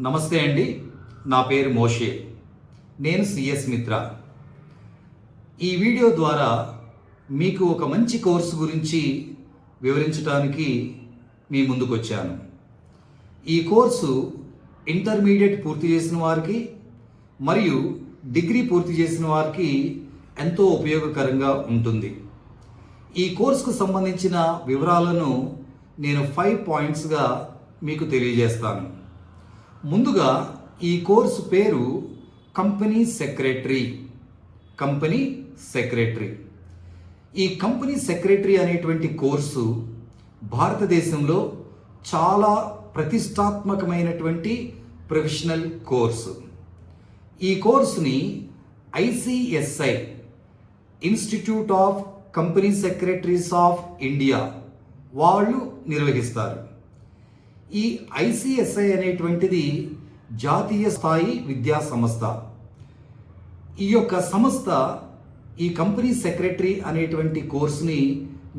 నమస్తే అండి. నా పేరు మోషే. నేను సిఎస్ మిత్ర. ఈ వీడియో ద్వారా మీకు ఒక మంచి కోర్సు గురించి వివరించడానికి మీ ముందుకు వచ్చాను. ఈ కోర్సు ఇంటర్మీడియట్ పూర్తి చేసిన వారికి మరియు డిగ్రీ పూర్తి చేసిన వారికి ఎంతో ఉపయోగకరంగా ఉంటుంది. ఈ కోర్సుకు సంబంధించిన వివరాలను నేను 5 పాయింట్స్గా మీకు తెలియజేస్తాను. ముందుగా ఈ కోర్సు పేరు కంపెనీ సెక్రటరీ. ఈ కంపెనీ సెక్రటరీ అనేటువంటి కోర్సు భారతదేశంలో చాలా ప్రతిష్టాత్మకమైనటువంటి ప్రొఫెషనల్ కోర్సు. ఈ కోర్సుని ICSI institute of company secretaries of India వాళ్ళు నిర్వహిస్తారు. ఈ ICSI అనేటువంటిది జాతీయ స్థాయి విద్యా సంస్థ. ఈ యొక్క సంస్థ ఈ కంపెనీ సెక్రటరీ అనేటువంటి కోర్సుని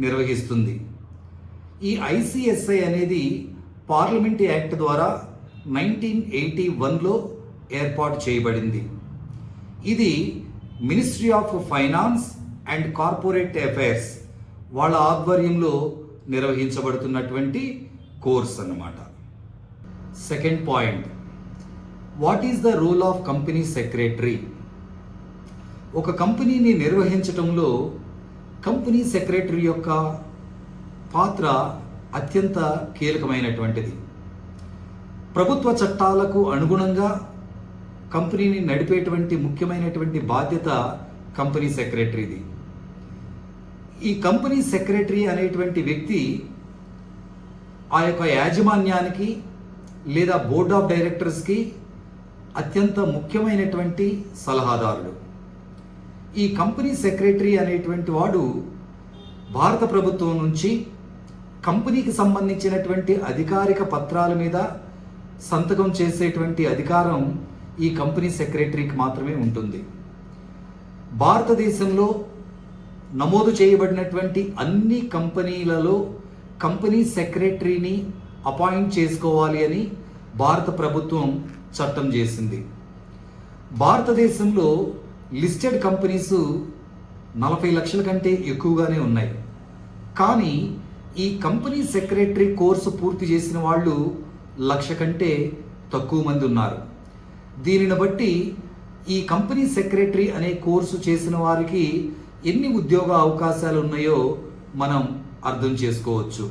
నిర్వహిస్తుంది. ఈ ICSI అనేది పార్లమెంట్ యాక్ట్ ద్వారా 1981లో ఏర్పాటు చేయబడింది. ఇది ministry of finance and corporate affairs వాళ్ళ ఆధ్వర్యంలో నిర్వహించబడుతున్నటువంటి కోర్స్ అన్నమాట. Second point, what is the role of company secretary? ఒక కంపెనీని నిర్వహించటంలో కంపెనీ సెక్రటరీ యొక్క పాత్ర అత్యంత కీలకమైనటువంటిది. ప్రభుత్వ చట్టాలకు అనుగుణంగా కంపెనీని నడిపేటువంటి ముఖ్యమైనటువంటి బాధ్యత కంపెనీ సెక్రటరీది. ఈ కంపెనీ సెక్రటరీ అనేటువంటి వ్యక్తి ఆ యొక్క యాజమాన్యానికి లేదా బోర్డ్ ఆఫ్ డైరెక్టర్స్కి అత్యంత ముఖ్యమైనటువంటి సలహాదారుడు. ఈ కంపెనీ సెక్రటరీ అనేటువంటి వాడు భారత ప్రభుత్వం నుంచి కంపెనీకి సంబంధించినటువంటి అధికారిక పత్రాల మీద సంతకం చేసేటువంటి అధికారం ఈ కంపెనీ సెక్రటరీకి మాత్రమే ఉంటుంది. భారతదేశంలో నమోదు చేయబడినటువంటి అన్ని కంపెనీలలో కంపెనీ సెక్రటరీని అపాయింట్ చేసుకోవాలి అని భారత ప్రభుత్వం చట్టం చేసింది. భారతదేశంలో లిస్టెడ్ కంపెనీస్ 40 లక్షల కంటే ఎక్కువగానే ఉన్నాయి. కానీ ఈ కంపెనీ సెక్రటరీ కోర్సు పూర్తి చేసిన వాళ్ళు 1,00,000 కంటే తక్కువ మంది ఉన్నారు. దీనిని బట్టి ఈ కంపెనీ సెక్రటరీ అనే కోర్సు చేసిన వారికి ఎన్ని ఉద్యోగ అవకాశాలు ఉన్నాయో మనం అర్థం చేసుకోవచ్చు.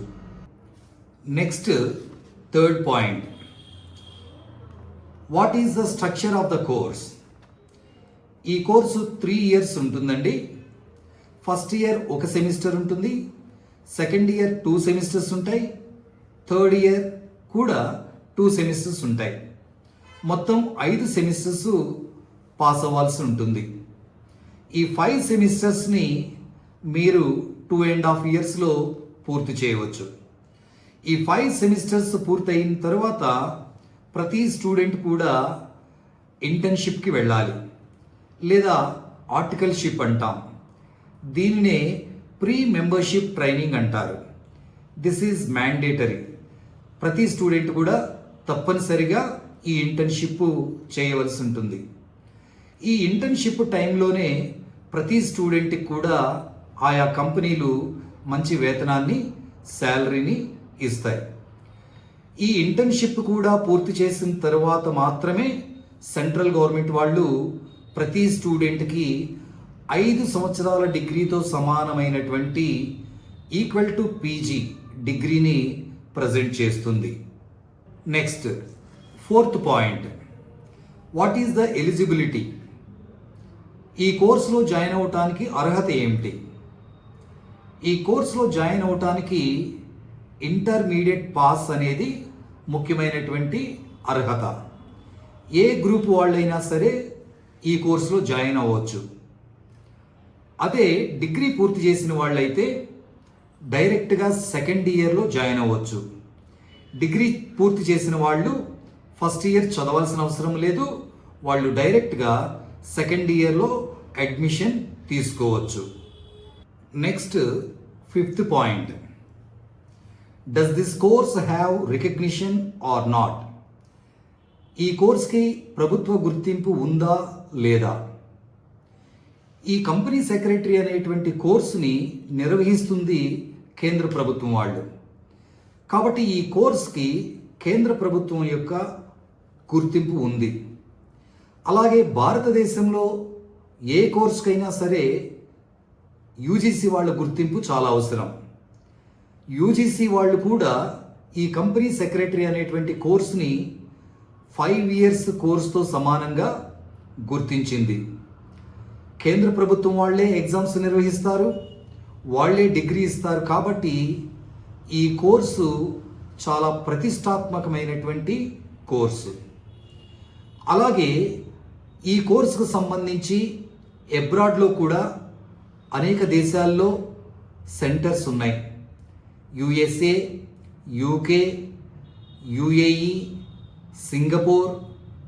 Next, third point, what is the structure of the course? ఈ కోర్సు 3 ఇయర్స్ ఉంటుందండి. ఫస్ట్ ఇయర్ 1 సెమిస్టర్ ఉంటుంది, సెకండ్ ఇయర్ 2 సెమిస్టర్స్ ఉంటాయి, థర్డ్ ఇయర్ కూడా 2 సెమిస్టర్స్ ఉంటాయి. మొత్తం 5 సెమిస్టర్స్ పాస్ అవ్వాల్సి ఉంటుంది. ఈ 5 సెమిస్టర్స్ని మీరు 2.5 ఇయర్స్లో పూర్తి చేయవచ్చు. ఈ 5 సెమిస్టర్స్ పూర్తయిన తర్వాత ప్రతి స్టూడెంట్ కూడా ఇంటర్న్షిప్కి వెళ్ళాలి, లేదా ఆర్టికల్షిప్ అంటాం. దీనినే ప్రీ మెంబర్షిప్ ట్రైనింగ్ అంటారు. This is mandatory. ప్రతి స్టూడెంట్ కూడా తప్పనిసరిగా ఈ ఇంటర్న్షిప్ చేయవలసి ఉంటుంది. ఈ ఇంటర్న్షిప్ టైంలోనే ప్రతి స్టూడెంట్కి కూడా ఆయా కంపెనీలు మంచి వేతనాన్ని, శాలరీని ఇస్తాయి. ఈ ఇంటర్న్షిప్ కూడా పూర్తి చేసిన తర్వాత మాత్రమే సెంట్రల్ గవర్నమెంట్ వాళ్ళు ప్రతి స్టూడెంట్కి 5 సంవత్సరాల డిగ్రీతో సమానమైనటువంటి ఈక్వల్ టు PG డిగ్రీని ప్రజెంట్ చేస్తుంది. Next, fourth point, what is the eligibility? ఈ కోర్సులో జాయిన్ అవటానికి అర్హత ఏమిటి? ఈ కోర్సులో జాయిన్ అవటానికి ఇంటర్మీడియట్ పాస్ అనేది ముఖ్యమైనటువంటి అర్హత. ఏ గ్రూప్ వాళ్ళైనా సరే ఈ కోర్సులో జాయిన్ అవ్వచ్చు. అదే డిగ్రీ పూర్తి చేసిన వాళ్ళైతే డైరెక్ట్గా సెకండ్ ఇయర్లో జాయిన్ అవ్వచ్చు. డిగ్రీ పూర్తి చేసిన వాళ్ళు ఫస్ట్ ఇయర్ చదవాల్సిన అవసరం లేదు, వాళ్ళు డైరెక్ట్గా సెకండ్ ఇయర్లో అడ్మిషన్ తీసుకోవచ్చు. Next, fifth point, Does this course have recognition or not? ఈ కోర్స్కి ప్రభుత్వ గుర్తింపు ఉందా లేదా? ఈ కంపెనీ సెక్రటరీ అనేటువంటి కోర్సుని నిర్వహిస్తుంది కేంద్ర ప్రభుత్వం వాళ్ళు. కాబట్టి ఈ కోర్స్కి కేంద్ర ప్రభుత్వం యొక్క గుర్తింపు ఉంది. అలాగే భారతదేశంలో ఏ కోర్సుకైనా సరే యూజీసీ వాళ్ళ గుర్తింపు చాలా అవసరం. యూజీసీ వాళ్ళు కూడా ఈ కంపెనీ సెక్రటరీ అనేటువంటి కోర్సుని 5 ఇయర్స్ కోర్సుతో సమానంగా గుర్తించింది. కేంద్ర ప్రభుత్వం వాళ్ళే ఎగ్జామ్స్ నిర్వహిస్తారు, వాళ్ళే డిగ్రీ ఇస్తారు. కాబట్టి ఈ కోర్సు చాలా ప్రతిష్టాత్మకమైనటువంటి కోర్సు. అలాగే ఈ కోర్సుకు సంబంధించి అబ్రాడ్లో కూడా అనేక దేశాల్లో సెంటర్స్ ఉన్నాయి. USA, UK, UAE, Singapore,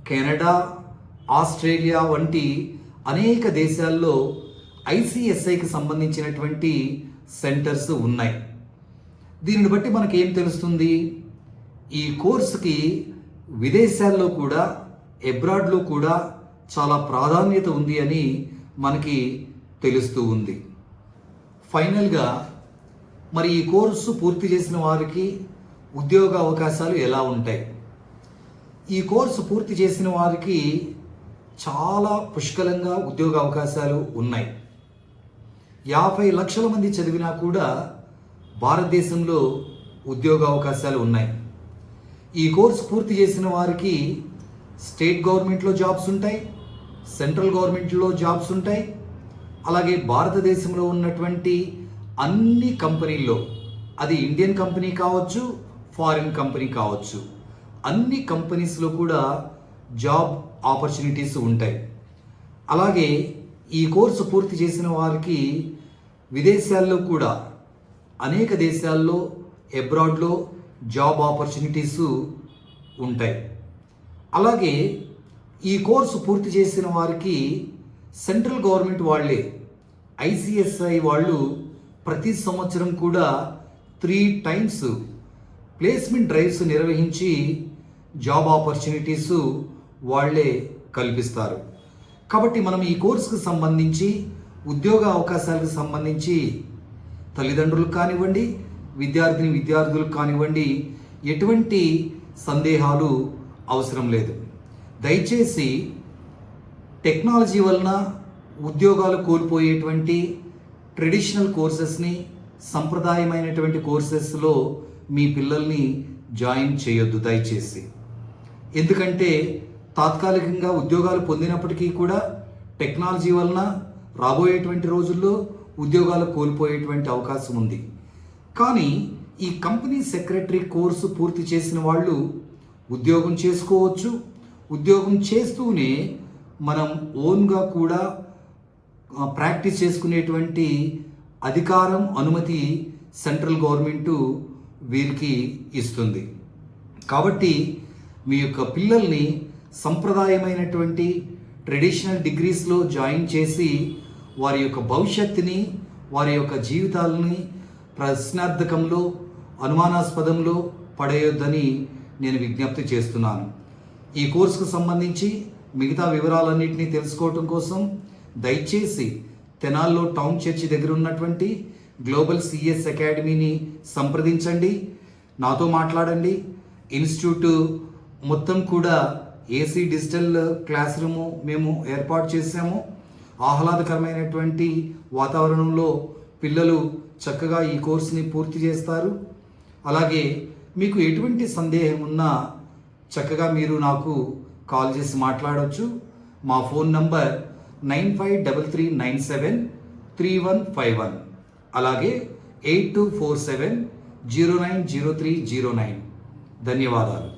Canada, Australia వంటి అనేక దేశాల్లో ఐసిఎస్ఐకి సంబంధించినటువంటి సెంటర్స్ ఉన్నాయి. దీనిని బట్టి మనకి ఏం తెలుస్తుంది? ఈ కోర్సుకి విదేశాల్లో కూడా అబ్రాడ్లో కూడా చాలా ప్రాధాన్యత ఉంది అని మనకి తెలుస్తూ ఉంది. ఫైనల్గా మరి ఈ కోర్సు పూర్తి చేసిన వారికి ఉద్యోగ అవకాశాలు ఎలా ఉంటాయి? ఈ కోర్సు పూర్తి చేసిన వారికి చాలా పుష్కలంగా ఉద్యోగ అవకాశాలు ఉన్నాయి. 50 లక్షల మంది చదివినా కూడా భారతదేశంలో ఉద్యోగ అవకాశాలు ఉన్నాయి. ఈ కోర్సు పూర్తి చేసిన వారికి స్టేట్ గవర్నమెంట్లో జాబ్స్ ఉంటాయి, సెంట్రల్ గవర్నమెంట్లో జాబ్స్ ఉంటాయి. అలాగే భారతదేశంలో ఉన్నటువంటి అన్ని కంపెనీల్లో, అది ఇండియన్ కంపెనీ కావచ్చు, ఫారిన్ కంపెనీ కావచ్చు, అన్ని కంపెనీస్లో కూడా జాబ్ ఆపర్చునిటీస్ ఉంటాయి. అలాగే ఈ కోర్సు పూర్తి చేసిన వారికి విదేశాల్లో కూడా అనేక దేశాల్లో అబ్రాడ్లో జాబ్ ఆపర్చునిటీస్ ఉంటాయి. అలాగే ఈ కోర్సు పూర్తి చేసిన వారికి సెంట్రల్ గవర్నమెంట్ వాళ్ళే, ఐసిఎస్ఐ వాళ్ళు ప్రతి సంవత్సరం కూడా 3 టైమ్స్ ప్లేస్మెంట్ డ్రైవ్స్ నిర్వహించి జాబ్ ఆపర్చునిటీస్ వాళ్ళే కల్పిస్తారు. కాబట్టి మనం ఈ కోర్సుకు సంబంధించి ఉద్యోగ అవకాశాలకు సంబంధించి తల్లిదండ్రులకు కానివ్వండి, విద్యార్థులకు కానివ్వండి, ఎటువంటి సందేహాలు అవసరం లేదు. దయచేసి టెక్నాలజీ వలన ఉద్యోగాలు కోల్పోయేటువంటి ట్రెడిషనల్ కోర్సెస్ని, సంప్రదాయమైనటువంటి కోర్సెస్లో మీ పిల్లల్ని జాయిన్ చేయొద్దు దయచేసి. ఎందుకంటే తాత్కాలికంగా ఉద్యోగాలు పొందినప్పటికీ కూడా టెక్నాలజీ వలన రాబోయేటువంటి రోజుల్లో ఉద్యోగాలు కోల్పోయేటువంటి అవకాశం ఉంది. కానీ ఈ కంపెనీ సెక్రటరీ కోర్సు పూర్తి చేసిన వాళ్ళు ఉద్యోగం చేసుకోవచ్చు. ఉద్యోగం చేస్తూనే మనం ఓన్గా కూడా ప్రాక్టీస్ చేసుకునేటువంటి అధికారం, అనుమతి సెంట్రల్ గవర్నమెంటు వీరికి ఇస్తుంది. కాబట్టి మీ యొక్క పిల్లల్ని సంప్రదాయమైనటువంటి ట్రెడిషనల్ డిగ్రీస్లో జాయిన్ చేసి వారి యొక్క భవిష్యత్తుని, వారి యొక్క జీవితాలని ప్రశ్నార్థకంలో, అనుమానాస్పదంలో పడేయొద్దని నేను విజ్ఞప్తి చేస్తున్నాను. ఈ కోర్సుకు సంబంధించి మిగతా వివరాలన్నింటినీ తెలుసుకోవటం కోసం దయచేసి తెనాల్లో టౌన్ చర్చి దగ్గర ఉన్నటువంటి గ్లోబల్ సిఎస్ అకాడమీని సంప్రదించండి, నాతో మాట్లాడండి. ఇన్స్టిట్యూట్ మొత్తం కూడా ఏసీ డిజిటల్ క్లాస్ రూము మేము ఏర్పాటు చేసాము. ఆహ్లాదకరమైనటువంటి వాతావరణంలో పిల్లలు చక్కగా ఈ కోర్సుని పూర్తి చేస్తారు. అలాగే మీకు ఎటువంటి సందేహం ఉన్నా చక్కగా మీరు నాకు కాల్ చేసి మాట్లాడవచ్చు. మా ఫోన్ నంబర్ 9533973151, అలాగే 8247090309. ధన్యవాదాలు.